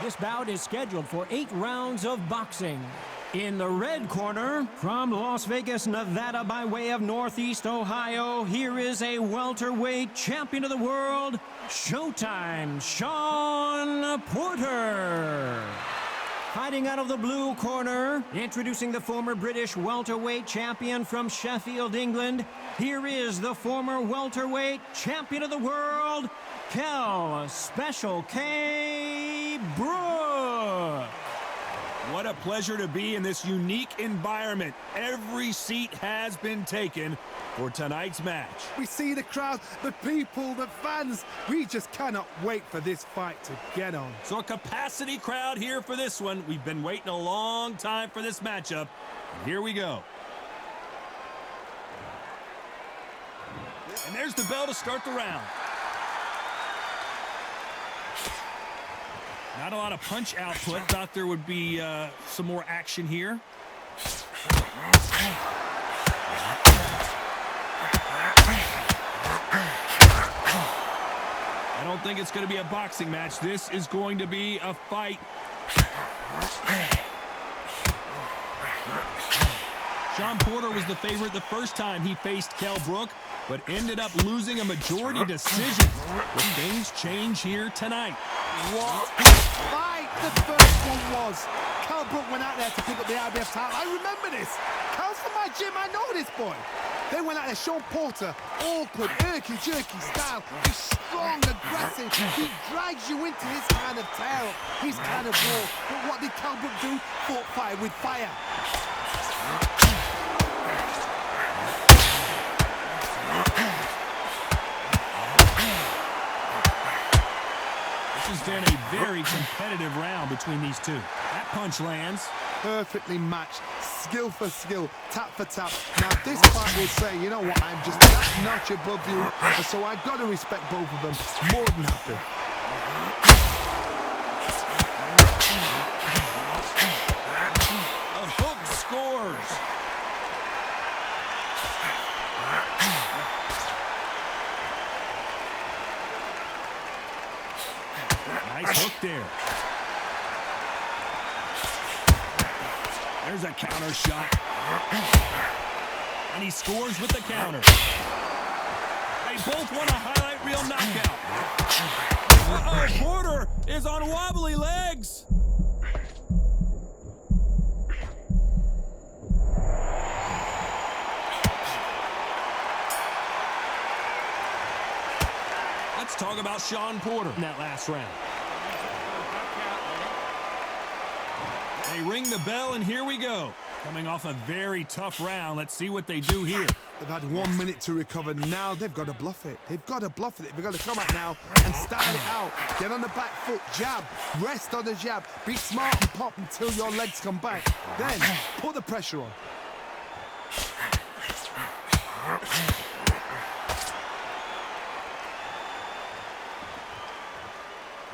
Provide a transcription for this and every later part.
This bout is scheduled for 8 rounds of boxing. In the red corner, from Las Vegas, Nevada, by way of Northeast Ohio, here is a welterweight champion of the world, Showtime, Shawn Porter. Fighting out of the blue corner, introducing the former British welterweight champion from Sheffield, England, here is the former welterweight champion of the world, Special K Brook. What a pleasure to be in this unique environment. Every seat has been taken for tonight's match. We see the crowd, the people, the fans. We just cannot wait for this fight to get on. So a capacity crowd here for this one. We've been waiting a long time for this matchup. And here we go. And there's the bell to start the round. Not a lot of punch output. Thought there would be some more action here. I don't think it's going to be a boxing match. This is going to be a fight. Shawn Porter was the favorite the first time he faced Brook, but ended up losing a majority decision. Will things change here tonight? What fight the first one was. Brook went out there to pick up the IBF title. I remember this. Cal's from my gym. I know this boy. They went out there. Shawn Porter, awkward, jerky style. He's strong, aggressive. He drags you into his kind of tear-up, his kind of war. But what did Brook do? Fought fire with fire. This has been a very competitive round between these two. That punch lands. Perfectly matched, skill for skill, tap for tap. Now this fight will say, you know what, I'm just that notch above you, and so I've got to respect both of them more than happy. A hook scores. Nice hook there. There's a counter shot. And he scores with the counter. They both want a highlight reel knockout. Uh-oh, Porter is on wobbly legs. Let's talk about Shawn Porter in that last round. They ring the bell, and here we go. Coming off a very tough round. Let's see what they do here. They've had 1 minute to recover. Now they've got to bluff it. They've got to bluff it. They've got to come out now and style it out. Get on the back foot, jab, rest on the jab. Be smart and pop until your legs come back. Then put the pressure on.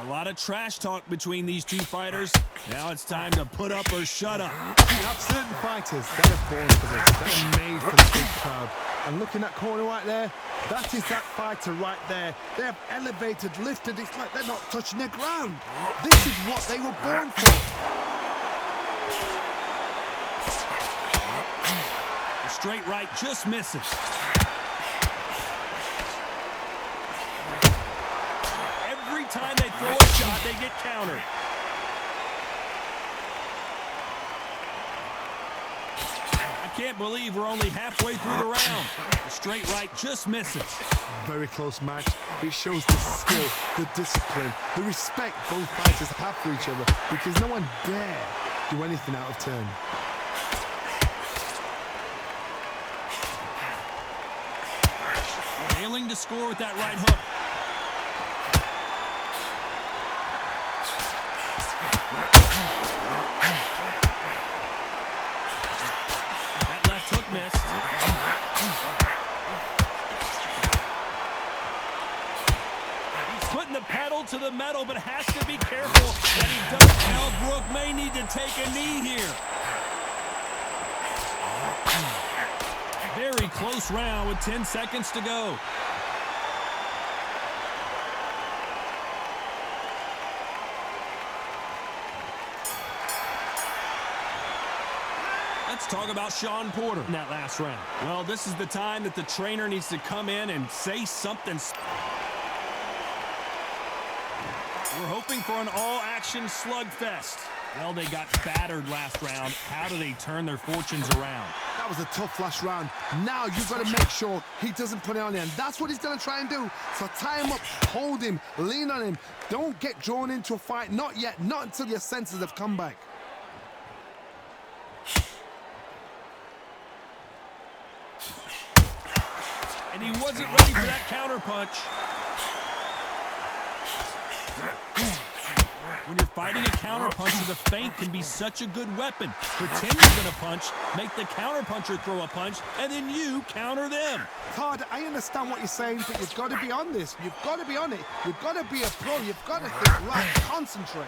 A lot of trash talk between these two fighters. Now it's time to put up or shut up. You have certain fighters that are born for this, that are made for the big crowd. And look in that corner right there, that is that fighter right there. They have elevated, lifted, it's like they're not touching the ground. This is what they were born for. The straight right just misses. Every time they throw a shot, they get countered. I can't believe we're only halfway through the round. The straight right just misses. Very close match. It shows the skill, the discipline, the respect both fighters have for each other, because no one dare do anything out of turn. Failing to score with that right hook. That left hook missed. He's putting the pedal to the metal, but has to be careful that he does. Brook may need to take a knee here. Very close round with 10 seconds to go. Let's talk about Shawn Porter in that last round. Well, this is the time that the trainer needs to come in and say something. We're hoping for an all-action slugfest. Well, they got battered last round. How do they turn their fortunes around? That was a tough last round. Now you've got to make sure he doesn't put it on you, and that's what he's going to try and do. So tie him up, hold him, lean on him. Don't get drawn into a fight. Not yet. Not until your senses have come back. And he wasn't ready for that counter punch. When you're fighting a counter puncher, the feint can be such a good weapon. Pretend you're going to punch, make the counter puncher throw a punch, and then you counter them. Todd, I understand what you're saying, but you've got to be on this. You've got to be on it. You've got to be a pro. You've got to think right. Concentrate.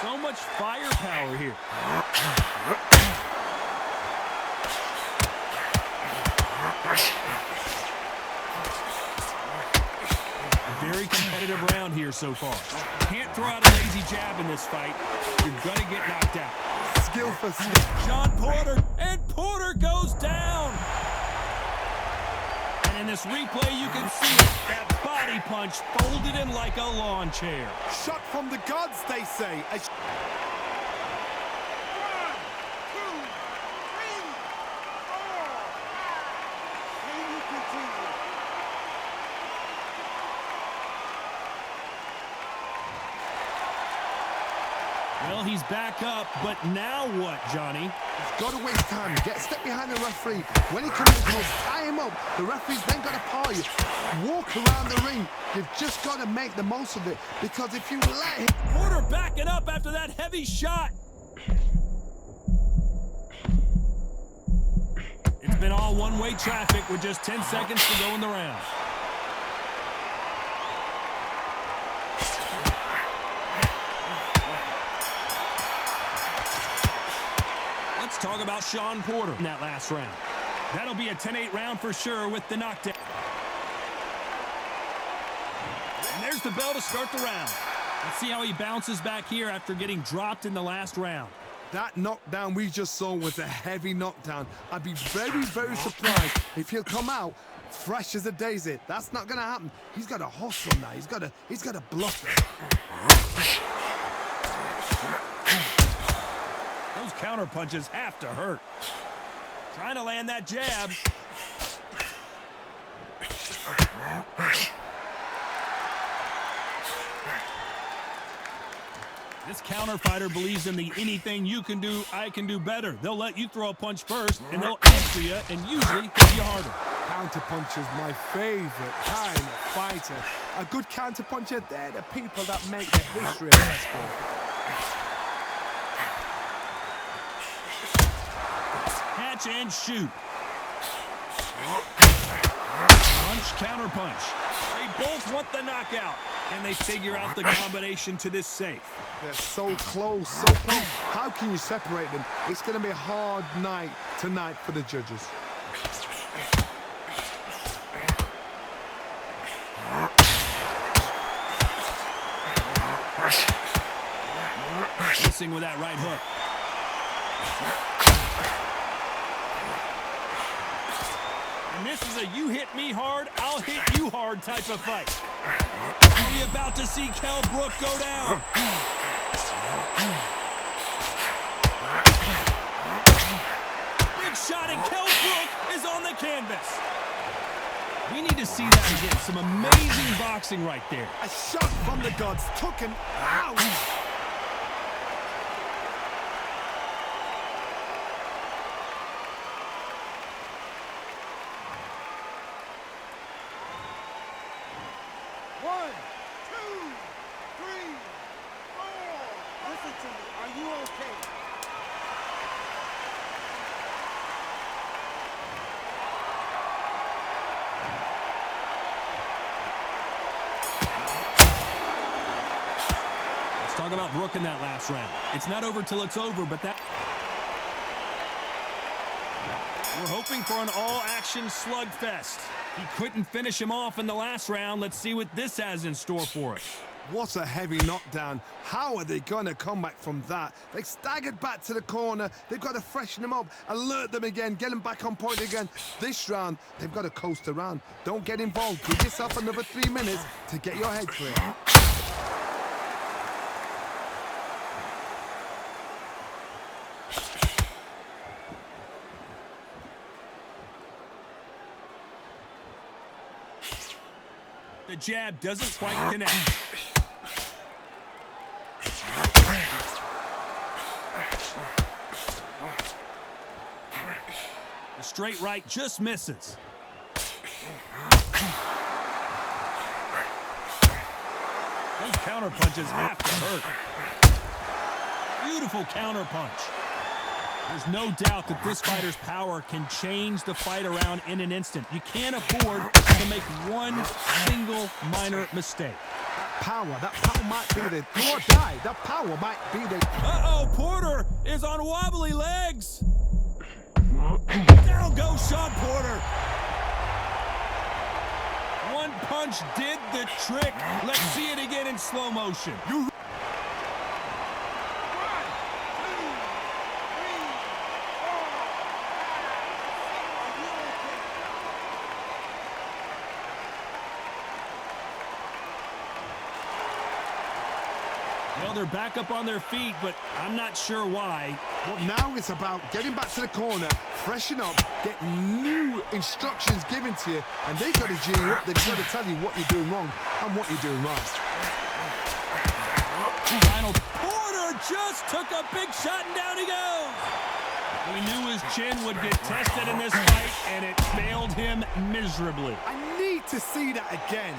So much firepower here. Very competitive round here so far. Can't throw out a lazy jab in this fight. You're gonna get knocked out. Skill for skill. Shawn Porter, and Porter goes down. And in this replay, you can see it. That body punch folded in like a lawn chair. Shot from the gods, they say. Well, he's back up, but now what, Johnny? He's got to waste time. Get a step behind the referee. When he comes close, tie him up. The referee's then got to paw you. Walk around the ring. You've just got to make the most of it, because if you let him... Porter backing up after that heavy shot. It's been all one-way traffic with just 10 seconds to go in the round. Let's talk about Shawn Porter in that last round. That'll be a 10-8 round for sure with the knockdown. And there's the bell to start the round. Let's see how he bounces back here after getting dropped in the last round. That knockdown we just saw was a heavy knockdown. I'd be very, very surprised if he'll come out fresh as a daisy. That's not going to happen. He's got to hustle now. He's got to bluff it. Those counter punches have to hurt. Trying to land that jab. This counter fighter believes in the anything you can do, I can do better. They'll let you throw a punch first, and they'll answer you, and usually hit you harder. Counter puncher's my favorite kind of fighter. A good counter puncher, they're the people that make the history of this sport. Catch and shoot. Punch, counter punch. They both want the knockout, and they figure out the combination to this safe. They're so close, so close. How can you separate them? It's going to be a hard night tonight for the judges. Missing with that right hook. And this is a you hit me hard, I'll hit you hard type of fight. Are we about to see Brook go down? Big shot, and Brook is on the canvas. We need to see that again. Some amazing boxing right there. A shot from the gods took him out. One, two, three, four. Listen to me. Are you okay? Let's talk about Brook in that last round. It's not over till it's over, but that... We're hoping for an all-action slugfest. He couldn't finish him off in the last round. Let's see what this has in store for us. What a heavy knockdown. How are they going to come back from that? They staggered back to the corner. They've got to freshen them up, alert them again, get them back on point again. This round, they've got to coast around. Don't get involved. Give yourself another 3 minutes to get your head clear. The jab doesn't quite connect. The straight right just misses. Those counter punches have to hurt. Beautiful counter punch. There's no doubt that this fighter's power can change the fight around in an instant. You can't afford to make one single minor mistake. That power might be the do or die. That power might be the... Uh-oh, Porter is on wobbly legs. Down goes Shawn Porter. One punch did the trick. Let's see it again in slow motion. Well, they're back up on their feet, but I'm not sure why. Well, now it's about getting back to the corner, freshen up, get new instructions given to you, and they've got to G you up. They've got to tell you what you're doing wrong and what you're doing right. Final. Porter just took a big shot, and down he goes. We knew his chin would get tested in this fight, and it failed him miserably. I need to see that again.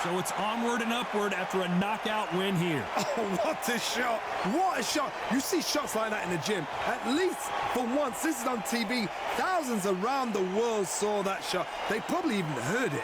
So it's onward and upward after a knockout win here. Oh, what a shot. What a shot. You see shots like that in the gym. At least for once, this is on TV. Thousands around the world saw that shot. They probably even heard it.